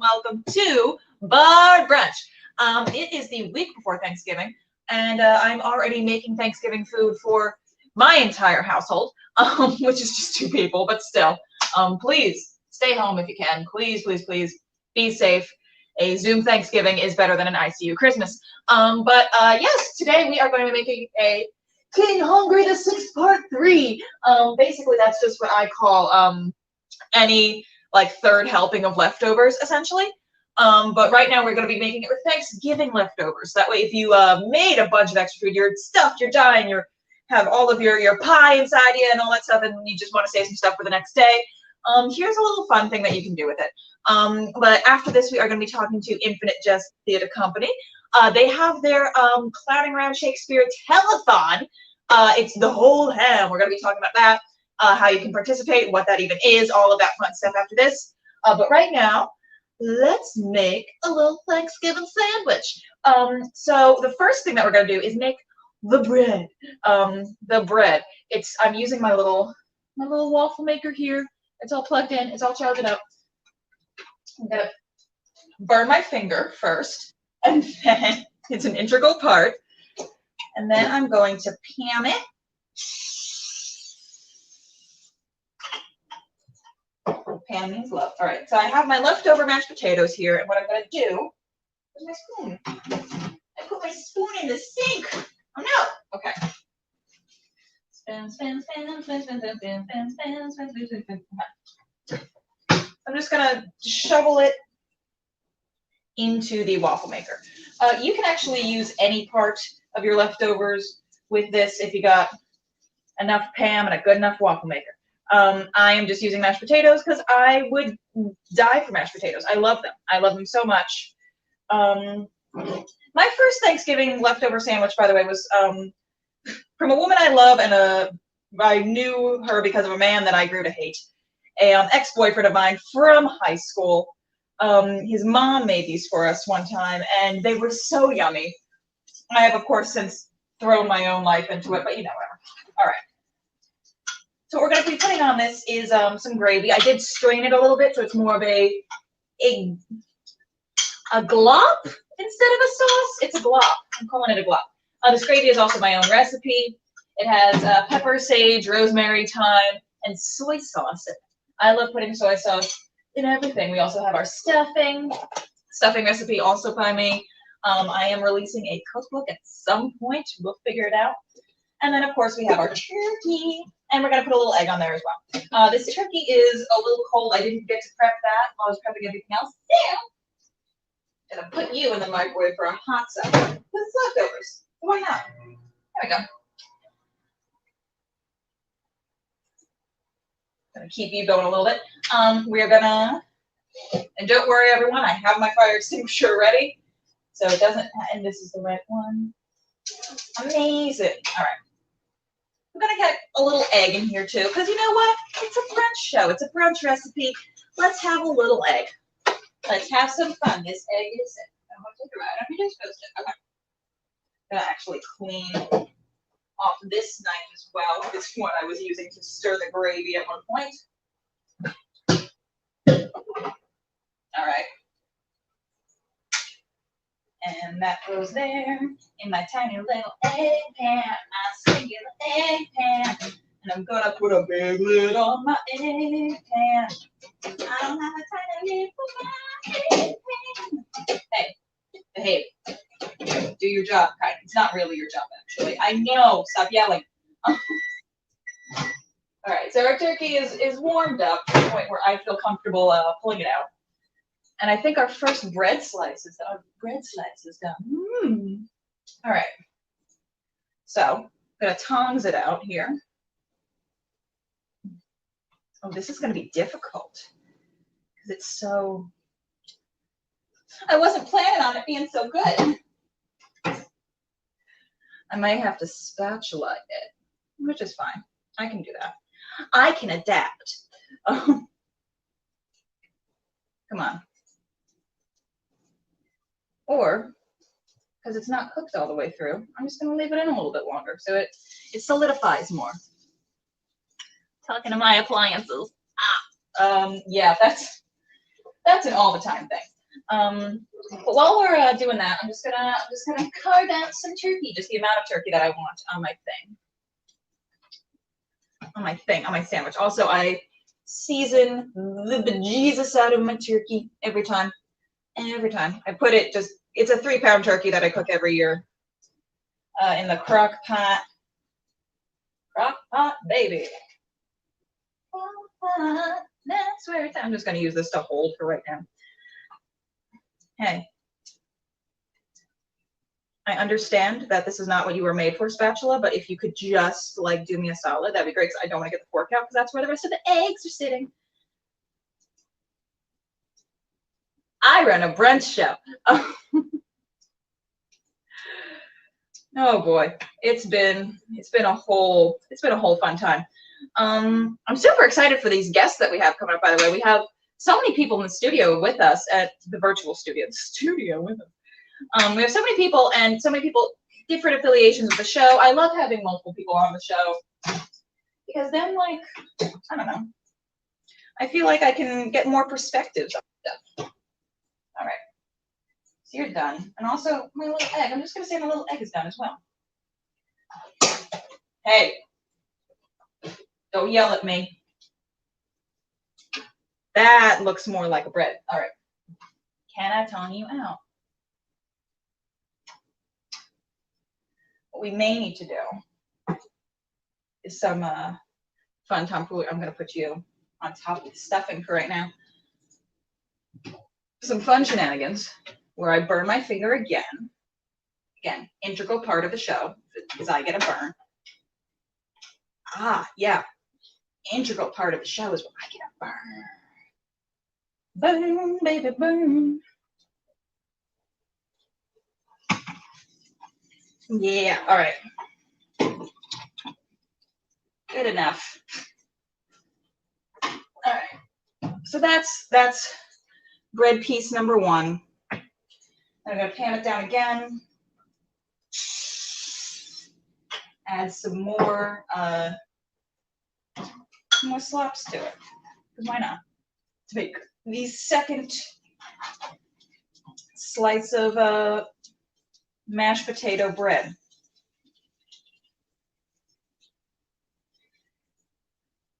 welcome to Bar Brunch. It is the week before Thanksgiving, and I'm already making Thanksgiving food for my entire household, which is just 2 people, but still. Please stay home if you can. Please, please, please be safe. A Zoom Thanksgiving is better than an ICU Christmas. Yes, today we are going to be making a King Hungry the Sixth Part 3. Basically, that's just what I call any like 3rd helping of leftovers, essentially. But right now we're going to be making it with Thanksgiving leftovers. That way, if you made a bunch of extra food, you're stuffed, you're dying, you have all of your pie inside you and all that stuff, and you just want to save some stuff for the next day. Here's a little fun thing that you can do with it. But after this, we are going to be talking to Infinite Jest Theatre Company. They have their Clowning Around Shakespeare telethon. It's the whole ham. We're going to be talking about that, how you can participate, what that even is, all of that fun stuff after this. But right now, let's make a little Thanksgiving sandwich. So the first thing that we're going to do is make the bread. I'm using my little waffle maker here. It's all plugged in. It's all charged up. I'm going to burn my finger first, and then it's an integral part. And then I'm going to pan it. Pan means love. All right, so I have my leftover mashed potatoes here, and what I'm going to do, where's my spoon? I put my spoon in the sink. Oh no. Okay. Spin, spin, spin, spin, spin, spin, spin, spin, spin, spin, spin, spin, spin. I'm just going to shovel it into the waffle maker. You can actually use any part of your leftovers with this if you got enough Pam and a good enough waffle maker. I am just using mashed potatoes because I would die for mashed potatoes. I love them. I love them so much. My first Thanksgiving leftover sandwich, by the way, was from a woman I love, and I knew her because of a man that I grew to hate. An ex-boyfriend of mine from high school. His mom made these for us one time, and they were so yummy. I have, of course, since thrown my own life into it, but you know, whatever. All right. So what we're going to be putting on this is some gravy. I did strain it a little bit, so it's more of a glop instead of a sauce. It's a glop. I'm calling it a glop. This gravy is also my own recipe. It has pepper, sage, rosemary, thyme, and soy sauce in it. I love putting soy sauce in everything. We also have our stuffing recipe also by me. I am releasing a cookbook at some point. We'll figure it out. And then, of course, we have our turkey, and we're going to put a little egg on there as well. This turkey is a little cold. I didn't get to prep that while I was prepping everything else. Yeah. I'm going to put you in the microwave for a hot second. Because it's leftovers. Why not? There we go. Going to keep you going a little bit. We're going to, and don't worry, everyone, I have my fire extinguisher ready. So it doesn't, and this is the right one. Amazing. All right. I'm going to get a little egg in here too, because you know what? It's a brunch show. It's a brunch recipe. Let's have a little egg. Let's have some fun. This egg is it. I'm going to take it right after you're supposed to. Okay. I'm going to actually clean off this knife as well. This one I was using to stir the gravy at one point. All right. And that goes there in my tiny little egg pan, my singular egg pan. And I'm gonna put a big lid on my egg pan. I don't have a tiny lid for my egg pan. Hey, behave. Do your job, kind. It's not really your job, actually. I know. Stop yelling. All right. So our turkey is warmed up to the point where I feel comfortable pulling it out. And I think our first bread slice is done. All right. So I'm going to tongs it out here. Oh, this is going to be difficult because it's so, I wasn't planning on it being so good. I might have to spatula it, which is fine. I can do that. I can adapt. Come on. Or, because it's not cooked all the way through, I'm just going to leave it in a little bit longer so it solidifies more. Talking to my appliances. Yeah, That's an all the time thing. But while we're doing that, I'm just gonna carve out some turkey, just the amount of turkey that I want on my thing. On my sandwich. Also, I season the bejesus out of my turkey every time. Every time. I put it it's a 3-pound turkey that I cook every year in the crock pot. Crock pot, baby. Crock pot, that's where it's at. I'm just going to use this to hold for right now. Hey. I understand that this is not what you were made for, spatula, but if you could just, like, do me a solid, that'd be great, because I don't want to get the fork out, because that's where the rest of the eggs are sitting. I run a brunch show. Oh boy, it's been a whole fun time. I'm super excited for these guests that we have coming up. By the way, we have so many people in the studio with us at the virtual studio. The studio with us. We have so many people different affiliations with the show. I love having multiple people on the show because then, like, I don't know, I feel like I can get more perspectives on stuff. All right. So you're done. And also my little egg. I'm just going to say my little egg is done as well. Hey, don't yell at me. That looks more like a bread. All right. Can I tone you out? What we may need to do is some fun tomfoolery. I'm going to put you on top of the stuffing for right now. Some fun shenanigans where I burn my finger again. Again, integral part of the show is I get a burn. Ah, yeah. Integral part of the show is when I get a burn. Burn, baby, burn. Yeah, all right. Good enough. All right. So that's bread piece number 1. I'm going to pan it down again. Add some more slops to it. Because why not? To make the second slice of mashed potato bread.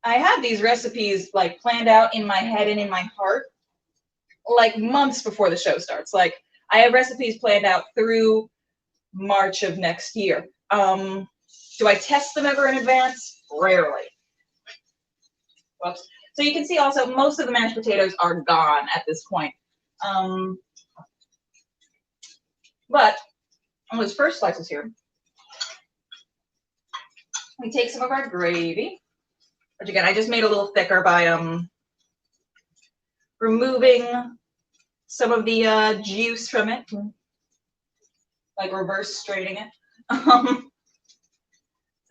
I have these recipes like planned out in my head and in my heart like months before the show starts. Like I have recipes planned out through March of next year. Do I test them ever in advance? Rarely. Whoops. So you can see also most of the mashed potatoes are gone at this point. But on those first slices here, we take some of our gravy, which again, I just made a little thicker by removing some of the juice from it, like reverse straining it. So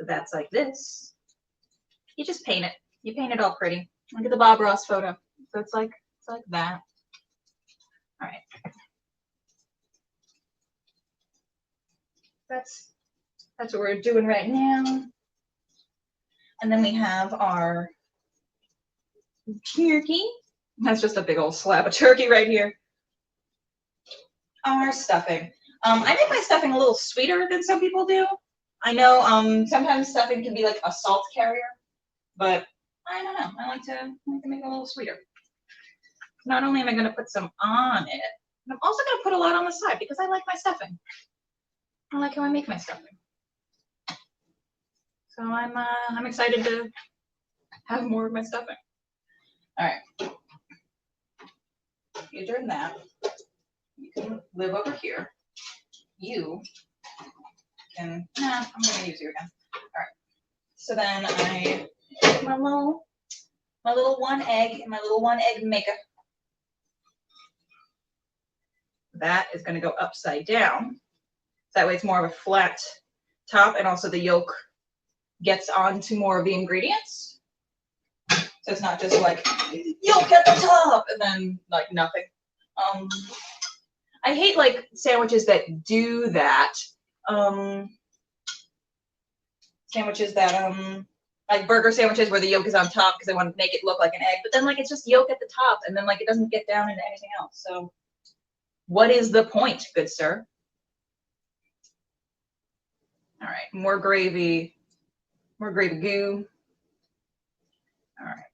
that's like this. You just paint it. You paint it all pretty. Look at the Bob Ross photo. So it's like that. All right. That's what we're doing right now. And then we have our turkey. That's just a big old slab of turkey right here. Our stuffing. I make my stuffing a little sweeter than some people do. I know sometimes stuffing can be like a salt carrier, but I don't know. I like to make it a little sweeter. Not only am I going to put some on it, but I'm also going to put a lot on the side because I like my stuffing. I like how I make my stuffing. So I'm excited to have more of my stuffing. All right. You turn that. You can live over here. You can. Nah, I'm going to use you again. All right. So then I take my little 1 egg and my little 1 egg maker. That is going to go upside down. So that way it's more of a flat top, and also the yolk gets onto more of the ingredients. So it's not just like yolk at the top and then like nothing. I hate like sandwiches that do that. Sandwiches that like burger sandwiches where the yolk is on top because I want to make it look like an egg, but then like it's just yolk at the top and then like it doesn't get down into anything else. So what is the point, good sir? All right, more gravy goo. All right.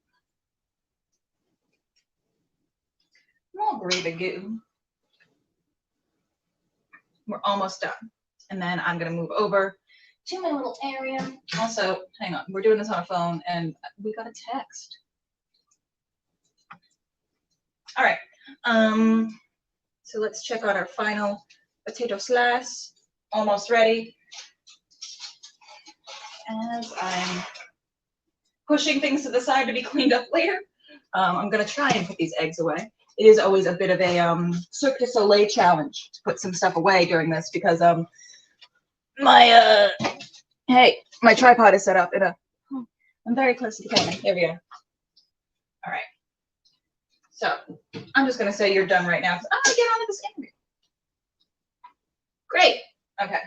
More gravy goo. We're almost done. And then I'm gonna move over to my little area. Also, hang on, we're doing this on a phone and we got a text. All right, so let's check out our final potato slice. Almost ready. As I'm pushing things to the side to be cleaned up later, I'm gonna try and put these eggs away. It is always a bit of a Cirque du Soleil challenge to put some stuff away during this because my tripod is set up in a, I'm very close to the camera. There we go. All right. So I'm just gonna say you're done right now. I'm gonna get on with this interview. Great. Okay.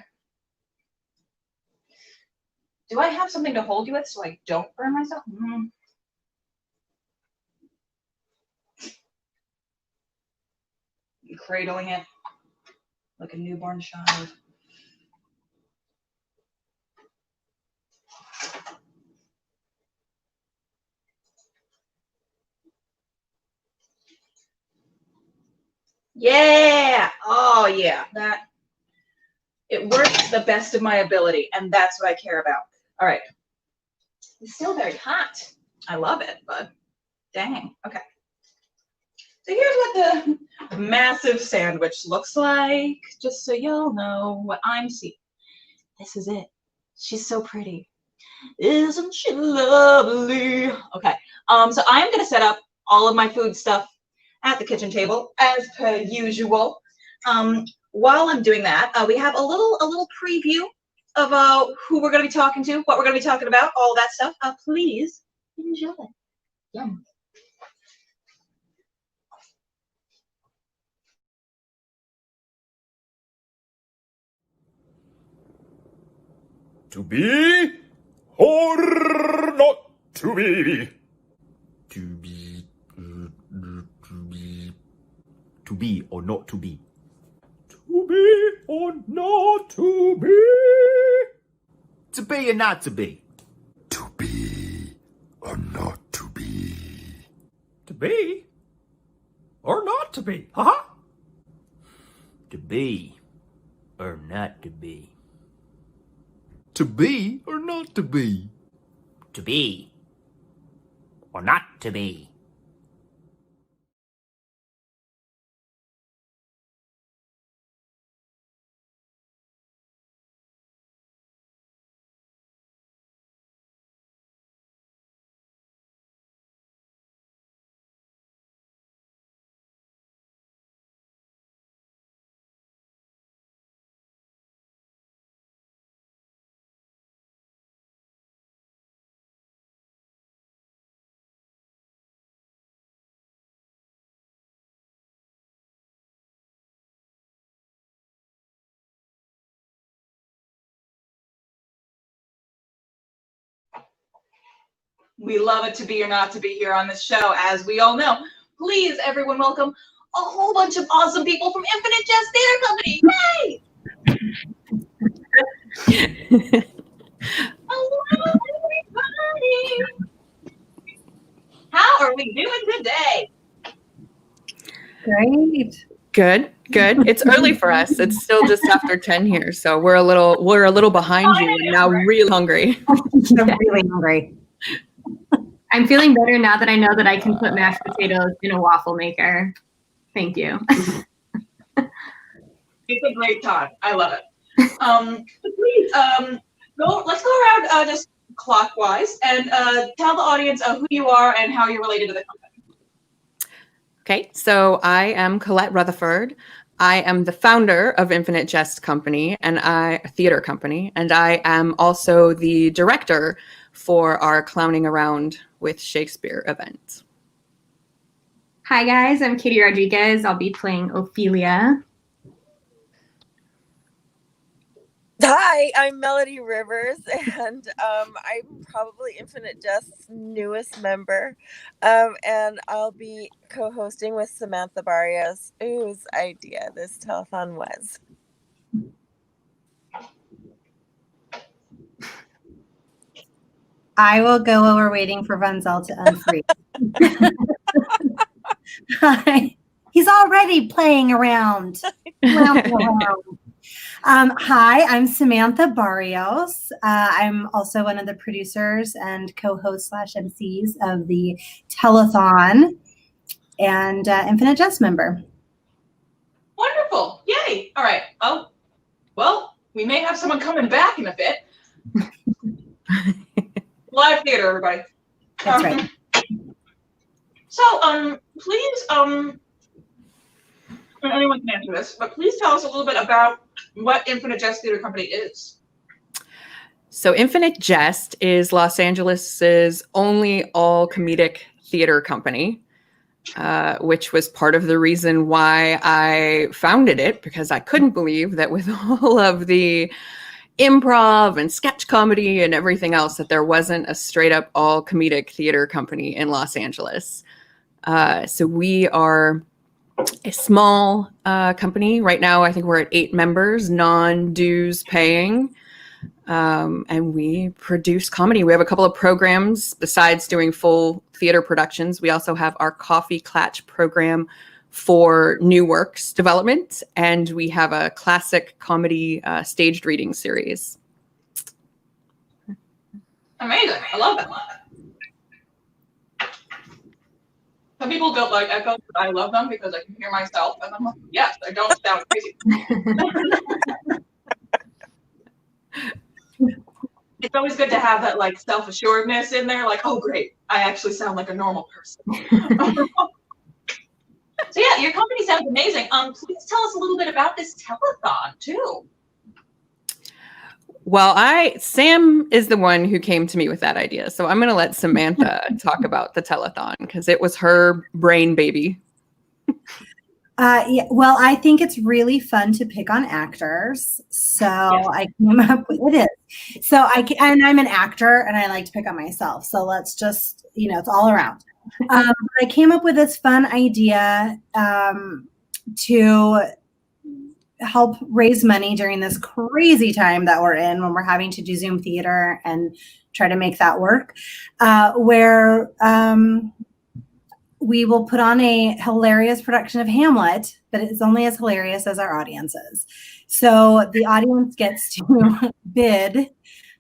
Do I have something to hold you with so I don't burn myself? Cradling it like a newborn child. Yeah. Oh yeah. That it works to the best of my ability, and that's what I care about. All right. It's still very hot. I love it, but dang. Okay. So here's what the massive sandwich looks like, just so y'all know what I'm seeing. This is it. She's so pretty. Isn't she lovely? Okay. So I am gonna set up all of my food stuff at the kitchen table as per usual. While I'm doing that, we have a little preview of who we're gonna be talking to, what we're gonna be talking about, all that stuff. Please enjoy. Yum. To be or not to be? To be or not to be? To be or not to be? To be or not to be? To be or not to be? To be or not to be? Haha. To be or not to be? To be or not to be? To be or not to be? We love it to be or not to be here on this show, as we all know. Please, everyone, welcome a whole bunch of awesome people from Infinite Jest Theatre Company. Yay! Hello, everybody. How are we doing today? Great. Good. It's early for us. It's still just after 10 here, so we're a little behind you and now really hungry. I'm really hungry. I'm feeling better now that I know that I can put mashed potatoes in a waffle maker. Thank you. It's a great time. I love it. Please, let's go around just clockwise and tell the audience who you are and how you're related to the company. Okay, so I am Colette Rutherford. I am the founder of Infinite Jest Company Theater Company, and I am also the director for our Clowning Around with Shakespeare event. Hi guys, I'm Katie Rodriguez. I'll be playing Ophelia. Hi, I'm Melody Rivers, and I'm probably Infinite Jest's newest member, and I'll be co-hosting with Samantha Barrios, whose idea this telethon was. I will go while we're waiting for Vanzel to unfreeze. Hi. He's already playing around. Hi, I'm Samantha Barrios. I'm also one of the producers and co-host / MCs of the telethon and Infinite Jest member. Wonderful. Yay. All right. Oh, well, we may have someone coming back in a bit. Live theater, everybody. That's right. So, please, anyone can answer this, but please tell us a little bit about what Infinite Jest Theatre Company is. So Infinite Jest is Los Angeles's only all comedic theater company, which was part of the reason why I founded it, because I couldn't believe that with all of the improv and sketch comedy and everything else that there wasn't a straight up all comedic theater company in Los Angeles. So we are a small company. Right now, I think we're at 8 members, non-dues paying. And we produce comedy. We have a couple of programs besides doing full theater productions. We also have our Coffee Clatch program for new works development. And we have a classic comedy staged reading series. Amazing. I love that. Some people don't like echoes, but I love them because I can hear myself. And I'm like, yes, I don't sound crazy. It's always good to have that like self-assuredness in there. Like, oh, great. I actually sound like a normal person. So yeah, your company sounds amazing. Please tell us a little bit about this telethon too. Well, Sam is the one who came to me with that idea. So I'm going to let Samantha talk about the telethon because it was her brain baby. Yeah, well, I think it's really fun to pick on actors. So I came up with it. So and I'm an actor and I like to pick on myself. So let's just, it's all around. I came up with this fun idea to help raise money during this crazy time that we're in when we're having to do Zoom theater and try to make that work, where we will put on a hilarious production of Hamlet, but it's only as hilarious as our audience is. So the audience gets to bid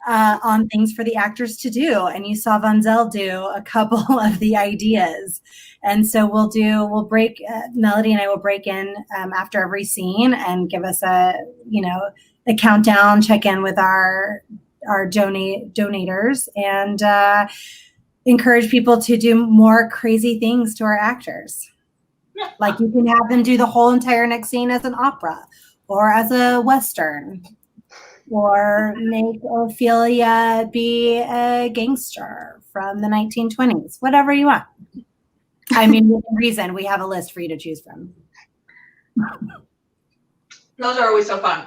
on things for the actors to do. And you saw Vanzel do a couple of the ideas. And so Melody and I will break in after every scene and give us a countdown, check in with our donators and encourage people to do more crazy things to our actors. Like you can have them do the whole entire next scene as an opera or as a Western, or make Ophelia be a gangster from the 1920s, whatever you want. I mean, within reason, we have a list for you to choose from. Those are always so fun.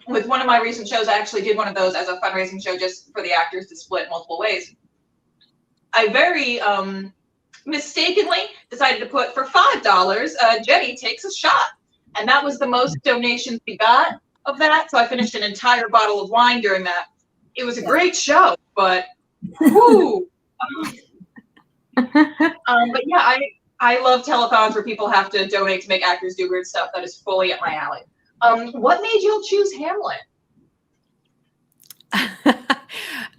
With one of my recent shows, I actually did one of those as a fundraising show just for the actors to split multiple ways. I very mistakenly decided to put for $5, Genny takes a shot. And that was the most donations we got of that. So I finished an entire bottle of wine during that. It was a great show, but whoo. But yeah, I love telethons where people have to donate to make actors do weird stuff. That is fully up my alley. What made you choose Hamlet?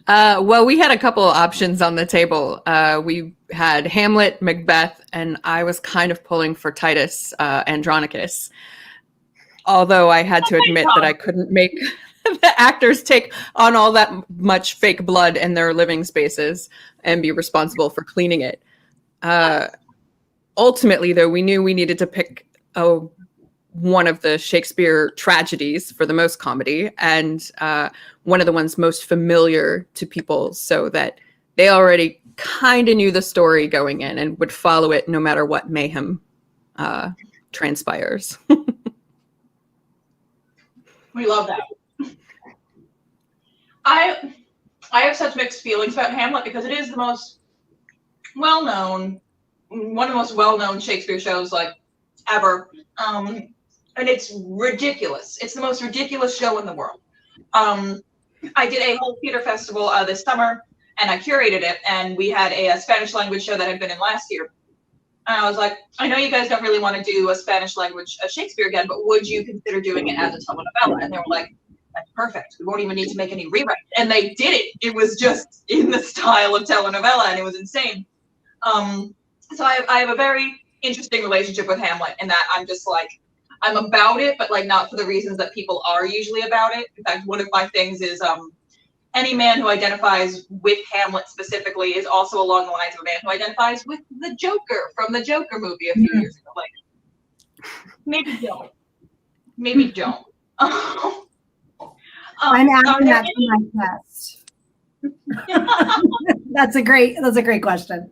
Well, we had a couple of options on the table. We had Hamlet, Macbeth, and I was kind of pulling for Titus Andronicus. Although I had to admit that I couldn't make the actors take on all that much fake blood in their living spaces and be responsible for cleaning it. Ultimately, though, we knew we needed to pick one of the Shakespeare tragedies for the most comedy and one of the ones most familiar to people so that they already kind of knew the story going in and would follow it no matter what mayhem transpires. We love that. I have such mixed feelings about Hamlet because it is the most well-known, one of the most well-known Shakespeare shows like ever. And it's ridiculous. It's the most ridiculous show in the world. I did a whole theater festival this summer, and I curated it, and we had a Spanish language show that I'd been in last year. And I was like, I know you guys don't really want to do a Spanish language Shakespeare again, but would you consider doing it as a telenovela? And they were like, that's perfect. We won't even need to make any rewrites. And they did it. It was just in the style of telenovela, and it was insane. So I have a very interesting relationship with Hamlet in that I'm just like, I'm about it, but like not for the reasons that people are usually about it. In fact, one of my things is any man who identifies with Hamlet specifically is also along the lines of a man who identifies with the Joker from the Joker movie a few years ago. Like, maybe don't. Maybe don't. I'm adding that to my test. That's a great question.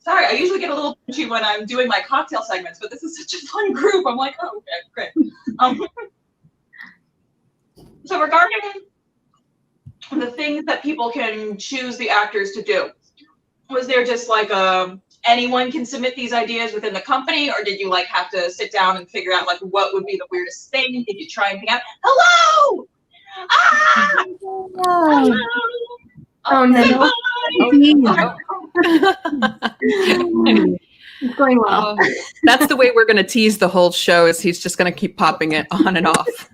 Sorry, I usually get a little punchy when I'm doing my cocktail segments, but this is such a fun group. I'm like, oh, okay, great. So regarding the things that people can choose the actors to do, was there just like anyone can submit these ideas within the company, or did you like have to sit down and figure out like what would be the weirdest thing? Did you try and think out, hello? Ah! Hello! Oh no. It's going well. That's the way we're going to tease the whole show, is he's just going to keep popping it on and off.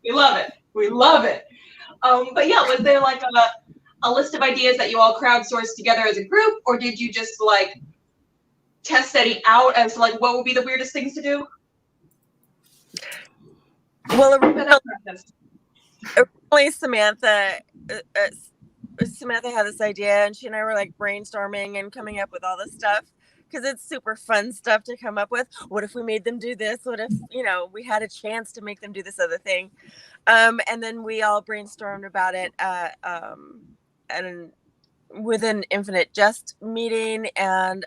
We love it. We love it. But yeah, was there like a list of ideas that you all crowdsourced together as a group, or did you just like test any out as like what would be the weirdest things to do? Well, originally Samantha had this idea, and she and I were like brainstorming and coming up with all this stuff because it's super fun stuff to come up with. What if we made them do this? What if, we had a chance to make them do this other thing? And then we all brainstormed about it and with an Infinite Jest meeting, and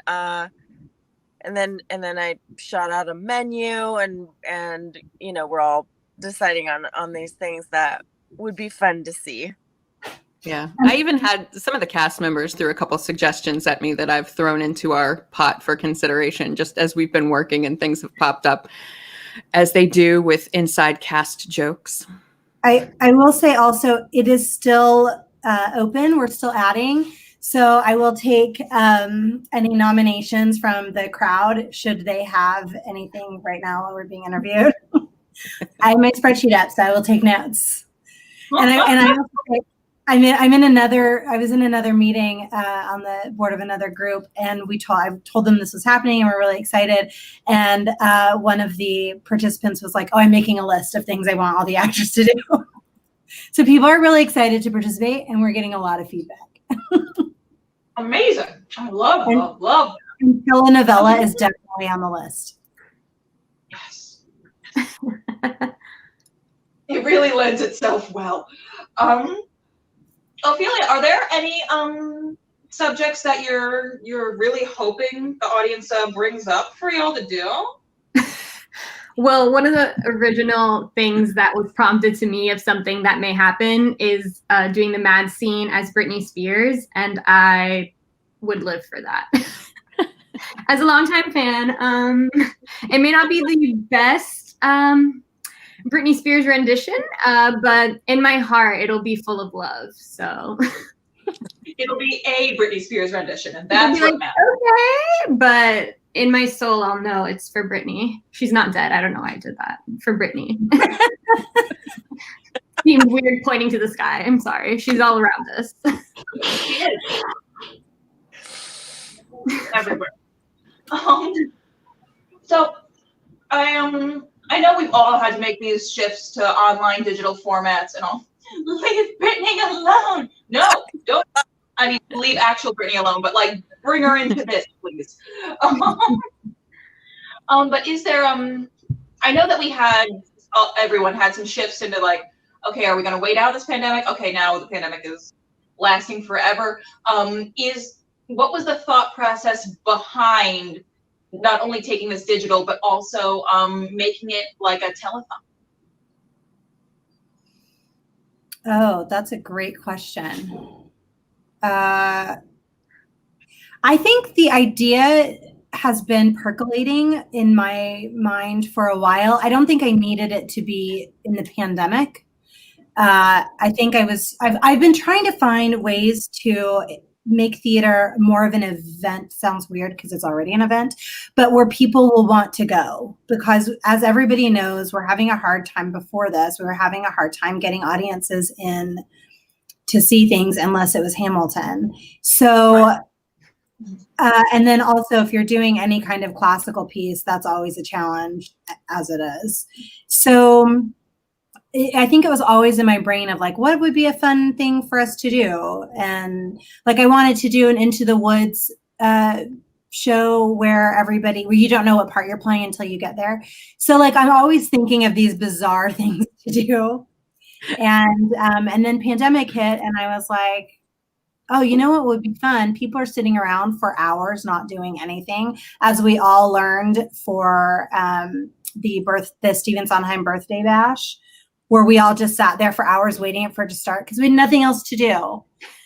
then I shot out a menu, and we're all deciding on these things that would be fun to see. Yeah, I even had some of the cast members threw a couple suggestions at me that I've thrown into our pot for consideration, just as we've been working and things have popped up, as they do with inside cast jokes. I will say also, it is still open. We're still adding. So I will take any nominations from the crowd, should they have anything right now while we're being interviewed. I have my spreadsheet up, so I will take notes. I was in another meeting on the board of another group, and I told them this was happening, and we're really excited. And one of the participants was like, "Oh, I'm making a list of things I want all the actors to do." So people are really excited to participate, and we're getting a lot of feedback. Amazing! I love that. And telenovela is definitely on the list. Yes. It really lends itself well. Ophelia, are there any subjects that you're really hoping the audience brings up for y'all to do? Well, one of the original things that was prompted to me of something that may happen is doing the mad scene as Britney Spears, and I would live for that. As a longtime fan, it may not be the best Britney Spears rendition, but in my heart, it'll be full of love. So it'll be a Britney Spears rendition, and that's what matters. Okay, but in my soul, I'll know it's for Britney. She's not dead. I don't know why I did that. For Britney. Seemed weird pointing to the sky. I'm sorry. She's all around us. She is. Everywhere. So I know we've all had to make these shifts to online digital formats and all. Leave Britney alone. No, don't. I mean, leave actual Britney alone, but like bring her into this, please. But is there I know that everyone had some shifts into like, okay, are we going to wait out this pandemic? Okay, now the pandemic is lasting forever. What was the thought process behind not only taking this digital, but also making it like a telethon? Oh, that's a great question. I think the idea has been percolating in my mind for a while. I don't think I needed it to be in the pandemic. I think I've been trying to find ways to make theater more of an event. Sounds weird because it's already an event, but where people will want to go, because as everybody knows, we're having a hard time before this. We were having a hard time getting audiences in to see things unless it was Hamilton. So, and then also if you're doing any kind of classical piece, that's always a challenge as it is. So I think it was always in my brain of like, what would be a fun thing for us to do? And like, I wanted to do an Into the Woods show where you don't know what part you're playing until you get there. So like, I'm always thinking of these bizarre things to do. And then pandemic hit and I was like, oh, you know what would be fun? People are sitting around for hours not doing anything, as we all learned for the Stephen Sondheim birthday bash, where we all just sat there for hours waiting for it to start because we had nothing else to do.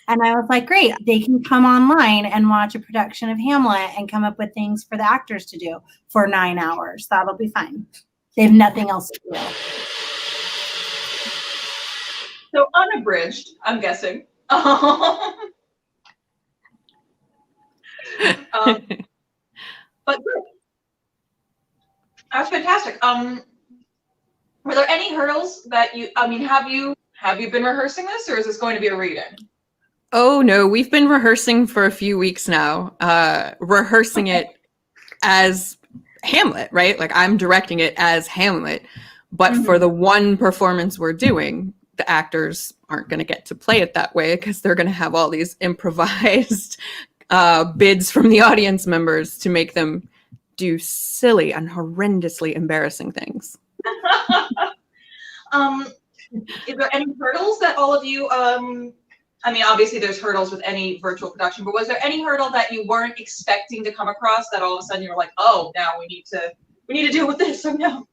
And I was like, great, they can come online and watch a production of Hamlet and come up with things for the actors to do for 9 hours. That'll be fine. They have nothing else to do. So unabridged, I'm guessing. But good. That's fantastic. Were there any hurdles that have you been rehearsing this, or is this going to be a reading? Oh no, we've been rehearsing for a few weeks now. Rehearsing it as Hamlet, right? Like I'm directing it as Hamlet, but for the one performance we're doing, the actors aren't going to get to play it that way because they're going to have all these improvised bids from the audience members to make them do silly and horrendously embarrassing things. Is there any hurdles that all of you, obviously there's hurdles with any virtual production, but was there any hurdle that you weren't expecting to come across that all of a sudden you were like, oh, now we need to deal with this? So no.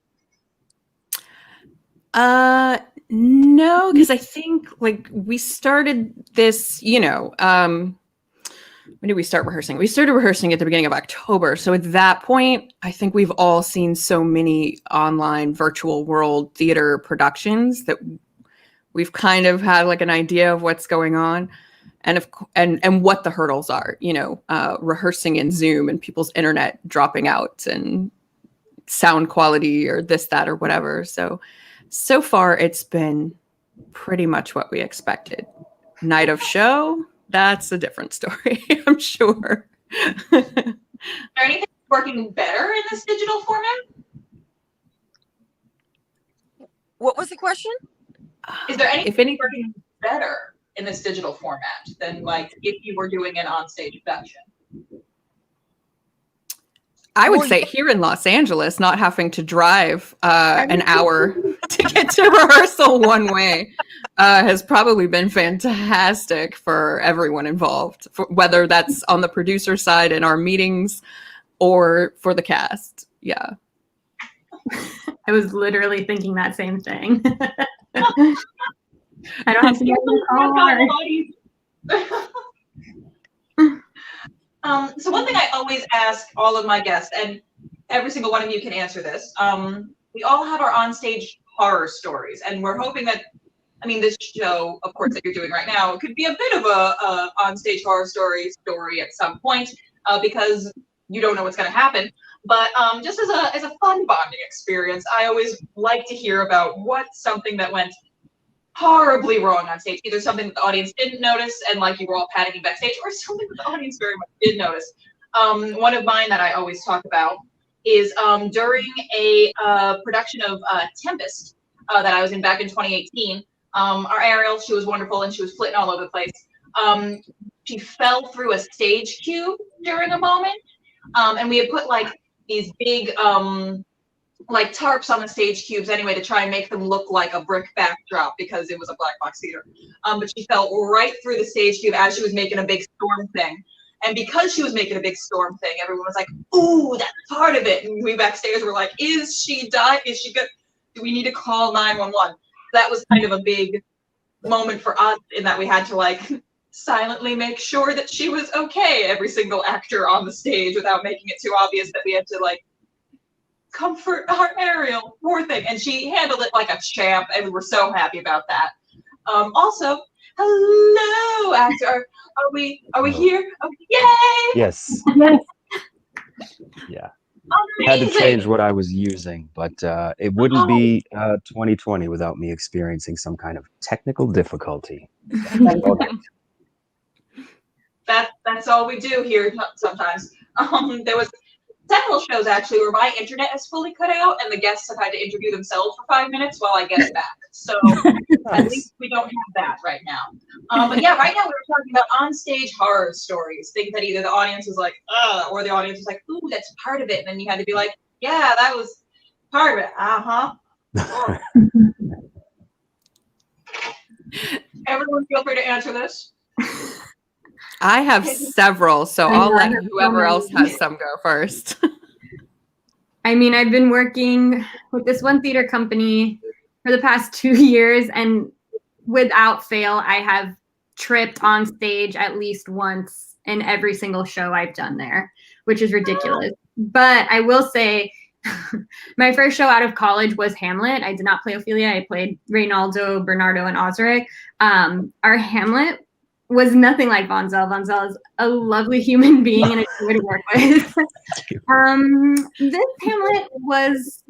No, because I think like we started this, when did we start rehearsing? We started rehearsing at the beginning of October. So at that point, I think we've all seen so many online virtual world theater productions that we've kind of had like an idea of what's going on and what the hurdles are, rehearsing in Zoom and people's internet dropping out and sound quality or this, that, or whatever. So far it's been pretty much what we expected. Night of show, that's a different story, I'm sure. Is there anything working better in this digital format? What was the question? Is there anything working better in this digital format than like if you were doing an onstage production? I would say here in Los Angeles, not having to drive an hour to get to rehearsal one way has probably been fantastic for everyone involved, whether that's on the producer side in our meetings or for the cast. Yeah. I was literally thinking that same thing. I don't have to get in the car. So one thing I always ask all of my guests, and every single one of you can answer this, we all have our onstage horror stories, and we're hoping that, this show, of course, that you're doing right now, could be a bit of a onstage horror story at some point, because you don't know what's going to happen. But just as a fun bonding experience, I always like to hear about what's something that went horribly wrong on stage, either something that the audience didn't notice and like you were all panicking backstage, or something that the audience very much did notice. One of mine that I always talk about is during a production of Tempest that I was in back in 2018. Our Ariel, she was wonderful and she was flitting all over the place. She fell through a stage cube during a moment, and we had put like these big like tarps on the stage cubes anyway to try and make them look like a brick backdrop because it was a black box theater. But she fell right through the stage cube as she was making a big storm thing. And because she was making a big storm thing, everyone was like, ooh, that's part of it. And we backstage were like, is she dying? Is she good? Do we need to call 911? That was kind of a big moment for us in that we had to like silently make sure that she was okay, every single actor on the stage, without making it too obvious that we had to like comfort our Ariel, poor thing. And she handled it like a champ, and we were so happy about that. Also, hello, actor. Are we here? Oh, yay! Yes. Yes. Yeah. Had to change what I was using, but it wouldn't be 2020 without me experiencing some kind of technical difficulty. That's all we do here sometimes. There was several shows actually where my internet is fully cut out and the guests have had to interview themselves for 5 minutes while I get it back. So at least we don't have that right now. But yeah, right now we were talking about on-stage horror stories, things that either the audience was like, ugh, or the audience was like, ooh, that's part of it. And then you had to be like, yeah, that was part of it. Uh-huh. Everyone feel free to answer this. I have several, so I'll let whoever else has some go first. I mean, I've been working with this one theater company for the past 2 years, and without fail, I have tripped on stage at least once in every single show I've done there, which is ridiculous. But I will say, my first show out of college was Hamlet. I did not play Ophelia. I played Reynaldo, Bernardo, and Osric. Our Hamlet was nothing like Vonzel. Vonzel is a lovely human being and a joy to work with. This Hamlet was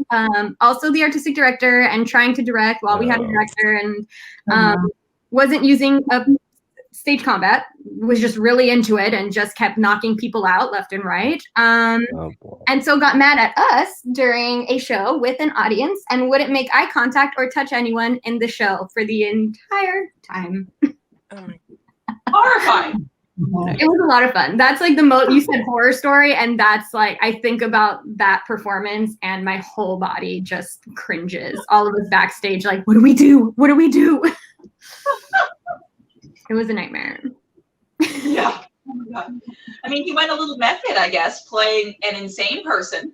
also the artistic director and trying to direct while we had a director, and wasn't using a stage combat, was just really into it and just kept knocking people out left and right. And so got mad at us during a show with an audience and wouldn't make eye contact or touch anyone in the show for the entire time. Horrifying. It was a lot of fun. That's like the most, you said horror story, and that's like, I think about that performance and my whole body just cringes. All of us backstage like, what do we do? What do we do? It was a nightmare. Yeah. Oh my God. I mean, he went a little method, I guess, playing an insane person.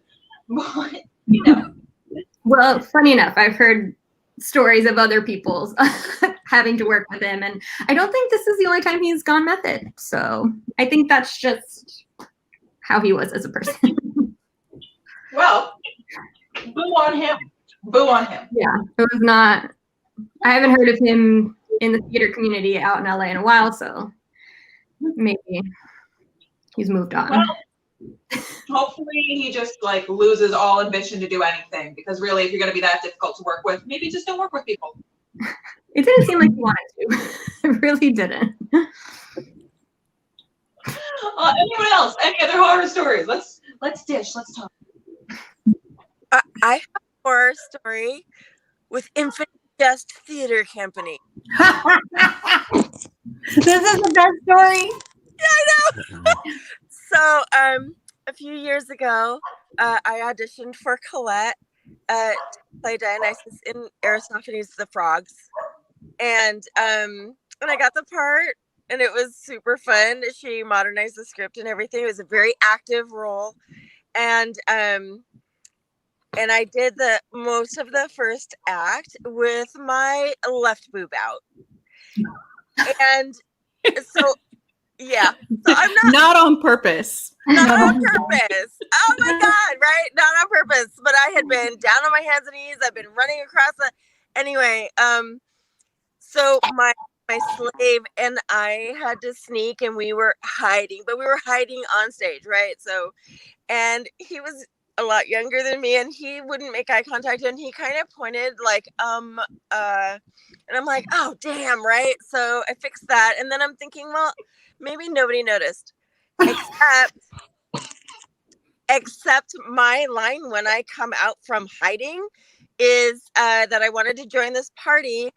But, you know. Well, funny enough, I've heard stories of other people's having to work with him, and I don't think this is the only time he's gone method. So I think that's just how he was as a person. Well, boo on him. Boo on him. Yeah, it was not. I haven't heard of him in the theater community out in LA in a while, so maybe he's moved on. Well, hopefully he just like loses all ambition to do anything, because really, if you're going to be that difficult to work with, maybe just don't work with people. It didn't seem like he wanted to. It really didn't. Anyone else? Any other horror stories? Let's dish. Let's talk. I have a horror story with Infinite Jest Theatre Company. This is the best story. Yeah, I know. So, a few years ago, I auditioned for Colette to play Dionysus in Aristophanes' The Frogs, and I got the part, and it was super fun. She modernized the script and everything. It was a very active role, and I did the most of the first act with my left boob out, and so. Yeah, so I'm not on purpose. Not on purpose. Oh my God, right? Not on purpose. But I had been down on my hands and knees. I've been running across the. Anyway, so my slave and I had to sneak, and we were hiding, but we were hiding on stage, right? So, and he was a lot younger than me, and he wouldn't make eye contact, and he kind of pointed like, and I'm like, oh damn, right? So I fixed that, and then I'm thinking, well, maybe nobody noticed, except my line when I come out from hiding is that I wanted to join this party.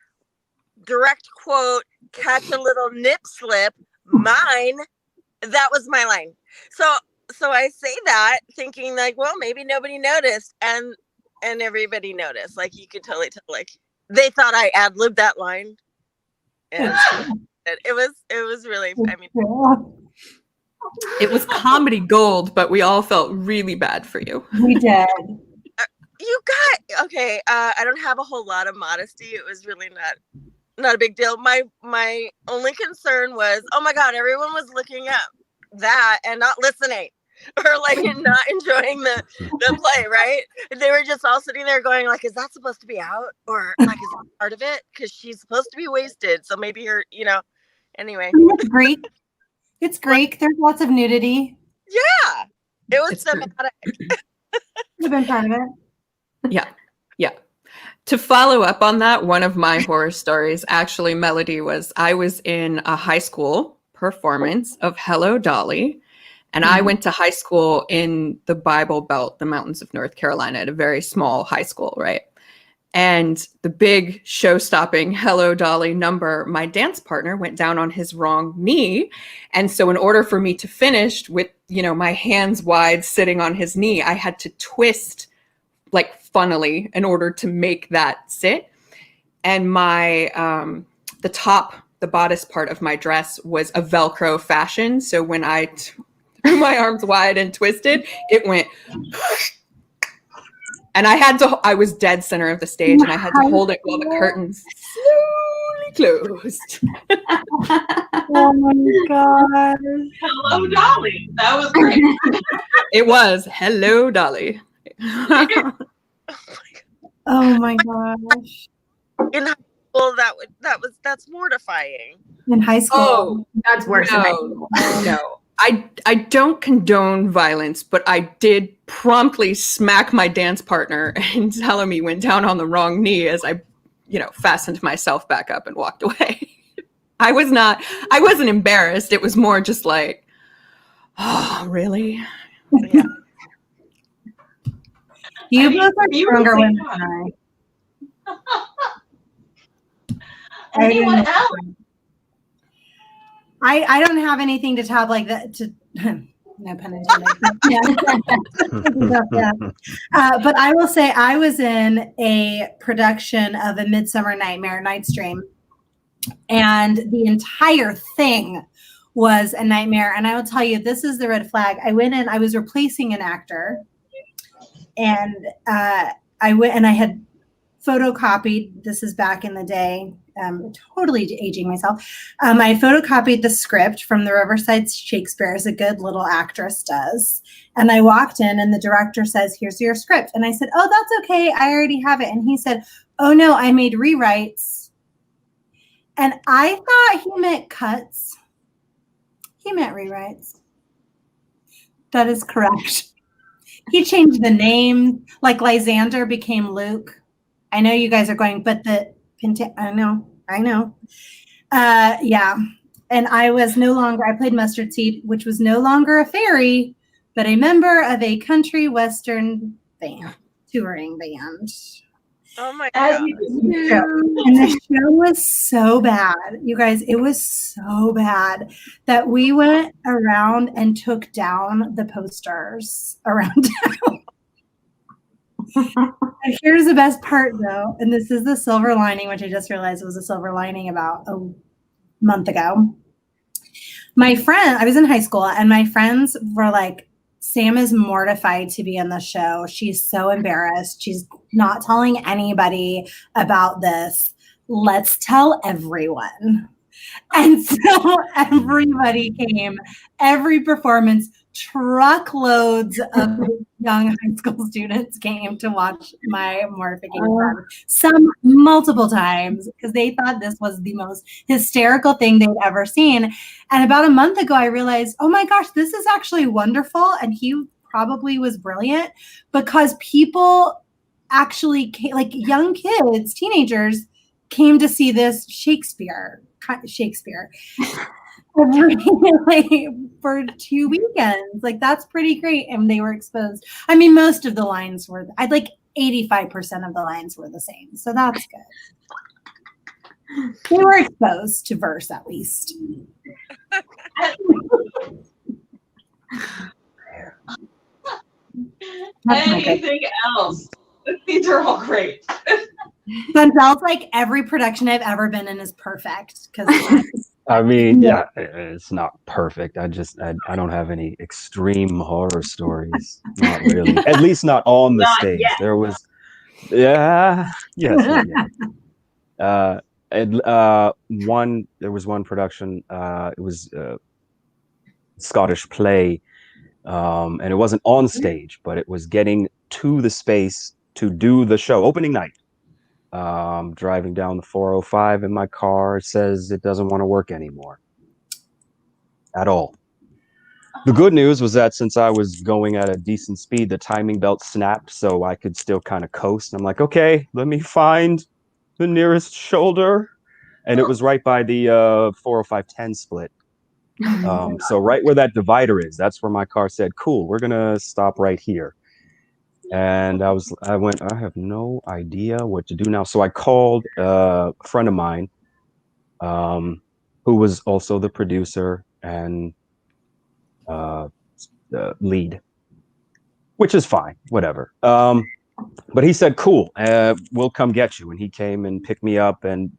Direct quote, catch a little nip slip, mine. That was my line. So I say that thinking like, well, maybe nobody noticed, and everybody noticed. Like you could totally tell, like they thought I ad-libbed that line. And it was really, I mean, It was comedy gold, but we all felt really bad for you. We did. You got okay. I don't have a whole lot of modesty. It was really not a big deal. My only concern was, oh my God, everyone was looking at that and not listening, or like not enjoying the play, right? They were just all sitting there going like, is that supposed to be out, or like is that part of it? Because she's supposed to be wasted, so maybe you're, anyway. It's Greek. It's Greek. There's lots of nudity. Yeah, it was It's true. thematic. You've been part of it. Yeah. To follow up on that, one of my horror stories, actually, Melody, I was in a high school performance of Hello, Dolly. And I went to high school in the Bible Belt, the mountains of North Carolina, at a very small high school, right? And the big show-stopping Hello, Dolly number, my dance partner went down on his wrong knee. And so in order for me to finish with, my hands wide sitting on his knee, I had to twist like funnily in order to make that sit. And my, the bodice part of my dress was a Velcro fashion. So when I threw my arms wide and twisted, it went, and I was dead center of the stage and I had to hold it while the curtains slowly closed. Oh my God. Hello, Dolly. That was great. It was Hello, Dolly. Oh my gosh. In high school, that's mortifying. In high school. Oh, That's worse than high school. no. I don't condone violence, but I did promptly smack my dance partner and tell him he went down on the wrong knee as I, fastened myself back up and walked away. I wasn't embarrassed. It was more just like, oh, really? Yeah. You both are you stronger were women saying than I. Anyone else? I don't have anything to top like that. No pun intended. Yeah. But I will say I was in a production of A Midsummer Nightmare, Night's Dream, and the entire thing was a nightmare. And I will tell you, this is the red flag. I went in, I was replacing an actor, and I went and I had photocopied. This is back in the day. Totally aging myself. I photocopied the script from the Riverside Shakespeare, as a good little actress does. And I walked in and the director says, here's your script. And I said, oh, that's okay. I already have it. And he said, oh no, I made rewrites. And I thought he meant cuts. He meant rewrites. That is correct. He changed the name, like Lysander became Luke. I know you guys are going, but I know. Yeah. And I played Mustard Seed, which was no longer a fairy, but a member of a country western band, touring band. Oh my As God. you And the show was so bad. You guys, it was so bad that we went around and took down the posters around town. And here's the best part, though, and this is the silver lining, which I just realized was a silver lining about a month ago. My friend, I was in high school, and my friends were like, Sam is mortified to be in the show. She's so embarrassed. She's not telling anybody about this. Let's tell everyone. And so everybody came, every performance, truckloads of young high school students came to watch my mortification. Some multiple times, because they thought this was the most hysterical thing they'd ever seen. And about a month ago, I realized, oh my gosh, this is actually wonderful. And he probably was brilliant, because people actually came, like young kids, teenagers, came to see this Shakespeare. Like, for 2 weekends. Like, that's pretty great. And they were exposed. I mean, most of the lines were, I'd like 85% of the lines were the same. So that's good. They were exposed to verse, at least. Anything else? These are all great. But it sounds like every production I've ever been in is perfect, because I mean, yeah, it's not perfect. I don't have any extreme horror stories. Not really. At least not on the Not stage. yet. There was, yeah, yes, not yet. There was one production. It was a Scottish play, and it wasn't on stage, but it was getting to the space to do the show opening night. Driving down the 405 in my car, it says it doesn't want to work anymore at all. The good news was that since I was going at a decent speed, the timing belt snapped, so I could still kind of coast. And I'm like, okay, let me find the nearest shoulder. And it was right by the 405-10 split. So right where that divider is, that's where my car said, cool, we're gonna stop right here. And I went, I have no idea what to do now. So I called a friend of mine, who was also the producer and the lead, which is fine, whatever. But he said, cool, we'll come get you. And he came and picked me up. And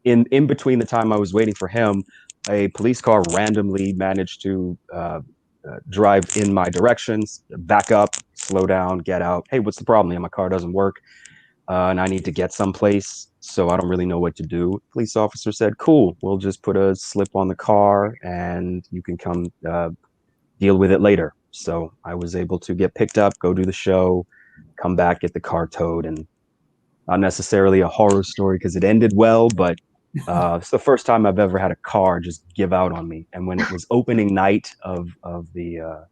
in between the time I was waiting for him, a police car randomly managed to drive in my directions, back up, slow down, get out. Hey, what's the problem? Yeah, my car doesn't work, and I need to get someplace, so I don't really know what to do. Police officer said, cool, we'll just put a slip on the car and you can come deal with it later. So I was able to get picked up, go do the show, come back, get the car towed. And not necessarily a horror story because it ended well, but it's the first time I've ever had a car just give out on me. And when it was opening night of the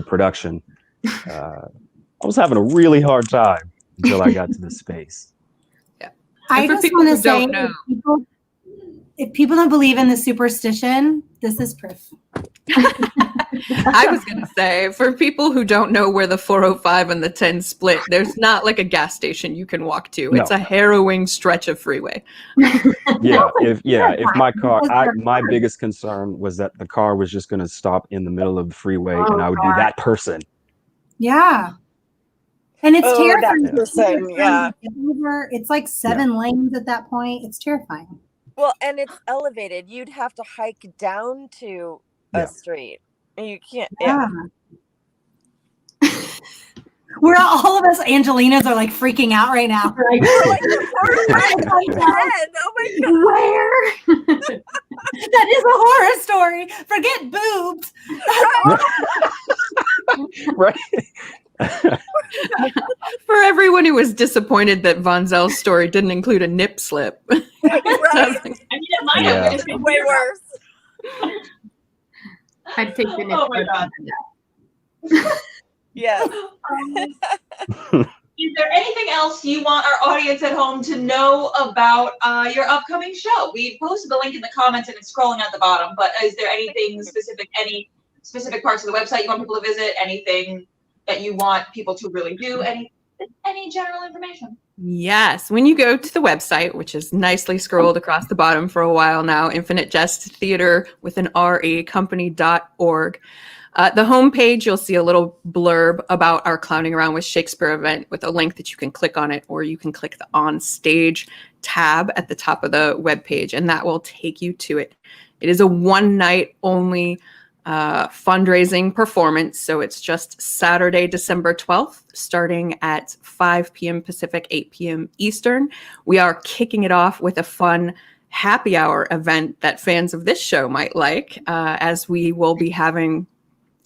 production, I was having a really hard time until I got to the space. Yeah. I just want to say, if people don't believe in the superstition, this is proof. I was going to say, for people who don't know where the 405 and the 10 split, there's not like a gas station you can walk to. It's a harrowing stretch of freeway. If my car, my biggest concern was that the car was just going to stop in the middle of the freeway and I would be that person. Yeah. And it's terrifying. That person, yeah. It's like 7 lanes at that point. It's terrifying. Well, and it's elevated. You'd have to hike down to a street. You can't. Yeah. We're all of us Angelinas are like freaking out right now. We're like, oh my god! Where? That is a horror story. Forget boobs. Right. For everyone who was disappointed that Von Zell's story didn't include a nip slip. Right. I mean, it might have, but it's way worse. I'd take the nip Oh my slip. god. Yes. Is there anything else you want our audience at home to know about your upcoming show? We posted the link in the comments and it's scrolling at the bottom, but is there anything specific, any specific parts of the website you want people to visit? Anything that you want people to really do? Any general information? Yes. When you go to the website, which is nicely scrolled across the bottom for a while now, Infinite Jest Theatre with an R-E, company.org. The homepage, you'll see a little blurb about our Clowning Around with Shakespeare event with a link that you can click on it, or you can click the On Stage tab at the top of the webpage, and that will take you to it. It is a one-night only fundraising performance, so it's just Saturday, December 12th, starting at 5 p.m. Pacific, 8 p.m. Eastern. We are kicking it off with a fun happy hour event that fans of this show might like, as we will be having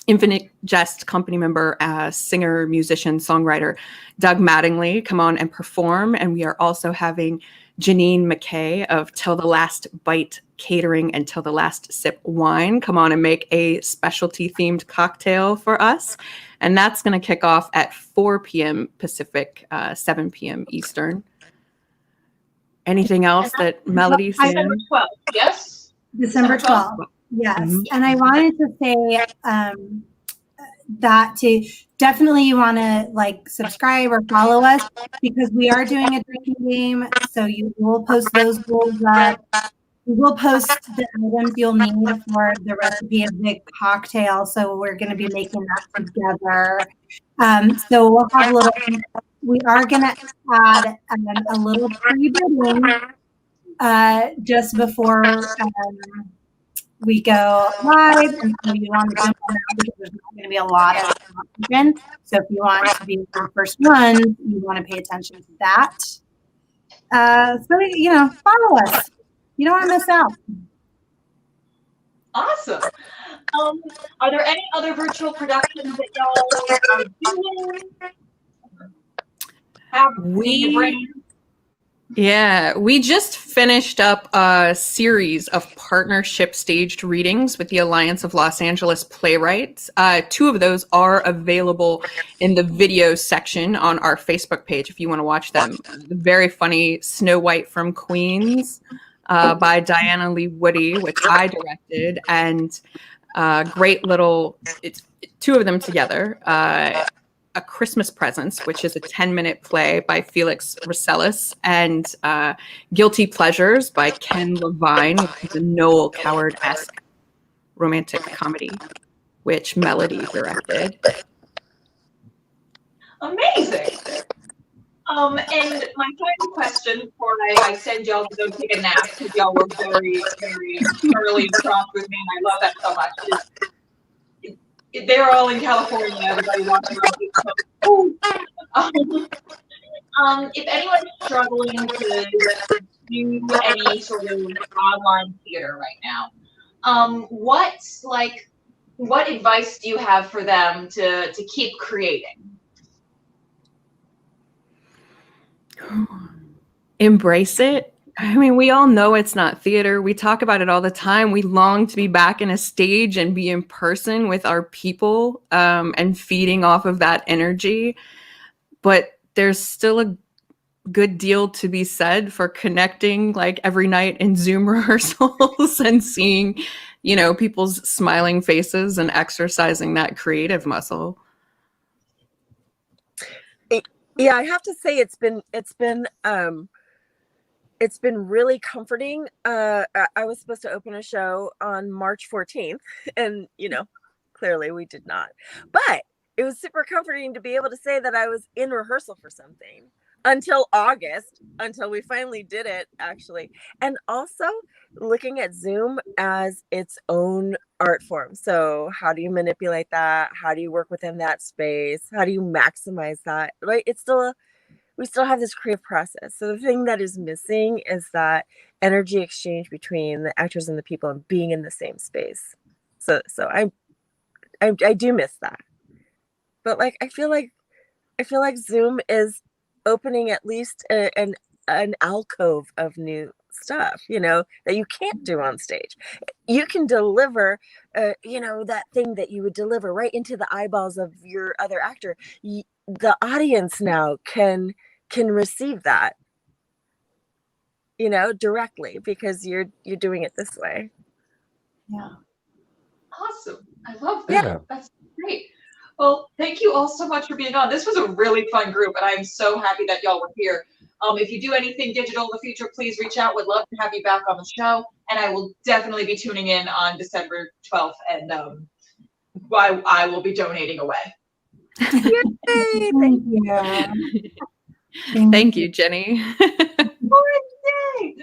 Infinite Jest Company member, singer, musician, songwriter Doug Mattingly come on and perform. And we are also having Janine McKay of Till the Last Bite Catering and Till the Last Sip Wine come on and make a specialty themed cocktail for us. And that's going to kick off at 4 p.m. Pacific, 7 p.m. Eastern. Anything else that Melody said? December 12th, yes? December 12th. Yes. Mm-hmm. And I wanted to say that to definitely you want to like subscribe or follow us because we are doing a drinking game. So you will post those rules up. We will post the items you'll need for the recipe of the cocktail. So we're going to be making that together. So we'll have a little, we are going to add a little pre-bidding just before we go live, and so you want to jump on that because there's not going to be a lot of oxygen. So if you want to be the first one, you want to pay attention to that. So follow us. You don't want to miss out. Awesome. Are there any other virtual productions that y'all are doing? We just finished up a series of partnership staged readings with the Alliance of Los Angeles Playwrights. 2 of those are available in the video section on our Facebook page if you want to watch them. The very funny Snow White from Queens by Diana Lee Woody, which I directed, and great little, it's 2 of them together. A Christmas Presents, which is a 10-minute play by Felix Rosellis, and Guilty Pleasures by Ken Levine, which is a Noel Coward-esque romantic comedy, which Melody directed. Amazing. And my final question before I send y'all to go take a nap, because y'all were very, very early and prompt with me, and I love that so much. They were all in California, everybody watching on if anyone's struggling to do any sort of online theater right now, what advice do you have for them to keep creating? Embrace it. I mean, we all know it's not theater. We talk about it all the time. We long to be back in a stage and be in person with our people and feeding off of that energy. But there's still a good deal to be said for connecting like every night in Zoom rehearsals and seeing, people's smiling faces and exercising that creative muscle. Yeah, I have to say it's been really comforting. I was supposed to open a show on March 14th, and clearly we did not. But it was super comforting to be able to say that I was in rehearsal for something until August, until we finally did it, actually. And also looking at Zoom as its own art form. So how do you manipulate that? How do you work within that space? How do you maximize that? Right? We still have this creative process. So the thing that is missing is that energy exchange between the actors and the people and being in the same space. So I do miss that. But I feel like Zoom is opening at least an alcove of new stuff, that you can't do on stage. You can deliver, that thing that you would deliver right into the eyeballs of your other actor. The audience now can receive that, directly because you're doing it this way. Yeah. Awesome. I love that. Yeah. That's great. Well, thank you all so much for being on. This was a really fun group, and I'm so happy that y'all were here. If you do anything digital in the future, please reach out. We'd love to have you back on the show, and I will definitely be tuning in on December 12th, and I will be donating away. Yay, thank you. Thank you, Jenny. Thank you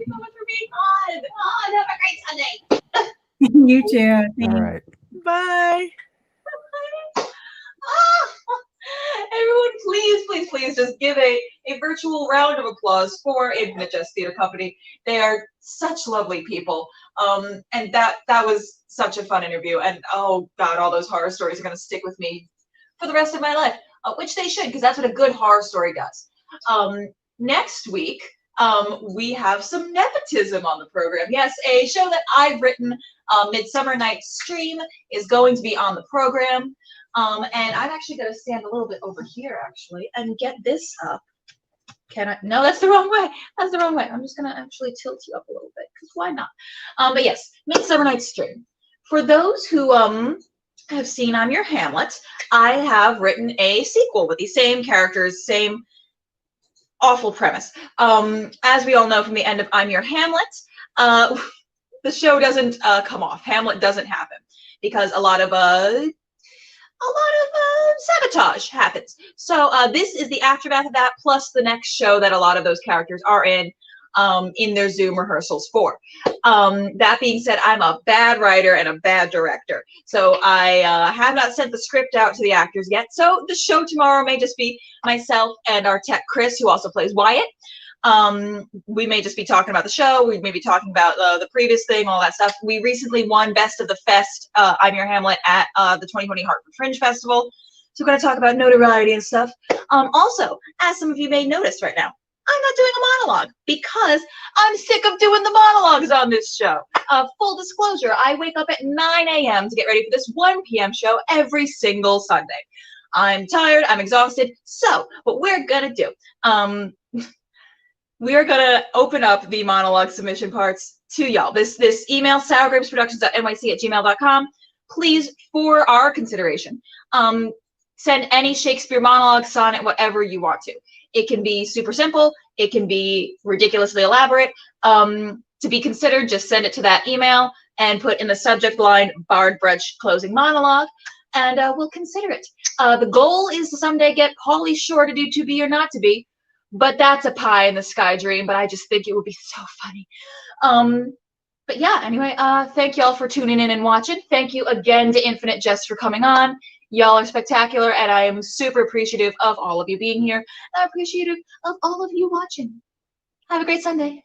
so much for being on. Oh, have a great Sunday. You too. Thanks. All right. Bye. Everyone, please just give a virtual round of applause for Infinite Jest Theatre Company. They are such lovely people. And that was such a fun interview. And oh God, all those horror stories are going to stick with me for the rest of my life, which they should, because that's what a good horror story does. Next week, we have some nepotism on the program. Yes, a show that I've written, Midsummer Night's Stream, is going to be on the program. And I'm actually going to stand a little bit over here, actually, and get this up. Can I? No, that's the wrong way. That's the wrong way. I'm just going to actually tilt you up a little bit, because why not? But yes, Midsummer Night's Stream. For those who have seen I'm Your Hamlet, I have written a sequel with the same characters, same awful premise. As we all know from the end of I'm Your Hamlet, the show doesn't come off. Hamlet doesn't happen because a lot of sabotage happens. So this is the aftermath of that, plus the next show that a lot of those characters are in. in their Zoom rehearsals for. That being said, I'm a bad writer and a bad director. So I have not sent the script out to the actors yet. So the show tomorrow may just be myself and our tech Chris, who also plays Wyatt. We may just be talking about the show. We may be talking about the previous thing, all that stuff. We recently won Best of the Fest, I'm Your Hamlet, at the 2020 Hartford Fringe Festival. So we're going to talk about notoriety and stuff. Also, as some of you may notice right now, I'm not doing a monologue because I'm sick of doing the monologues on this show. Full disclosure, I wake up at 9 a.m. to get ready for this 1 p.m. show every single Sunday. I'm tired, I'm exhausted. So what we're going to do, we are going to open up the monologue submission parts to y'all. This email, sourgrapesproductions.nyc@gmail.com. Please, for our consideration, send any Shakespeare monologue, sonnet, whatever you want to. It can be super simple. It can be ridiculously elaborate. To be considered, just send it to that email and put in the subject line, Bard Brunch closing monologue, and we'll consider it. The goal is to someday get Pauly Shore to do To Be or Not to Be, but that's a pie in the sky dream, but I just think it would be so funny. But yeah, anyway, thank y'all for tuning in and watching. Thank you again to Infinite Jest for coming on. Y'all are spectacular, and I am super appreciative of all of you being here. And I'm appreciative of all of you watching. Have a great Sunday.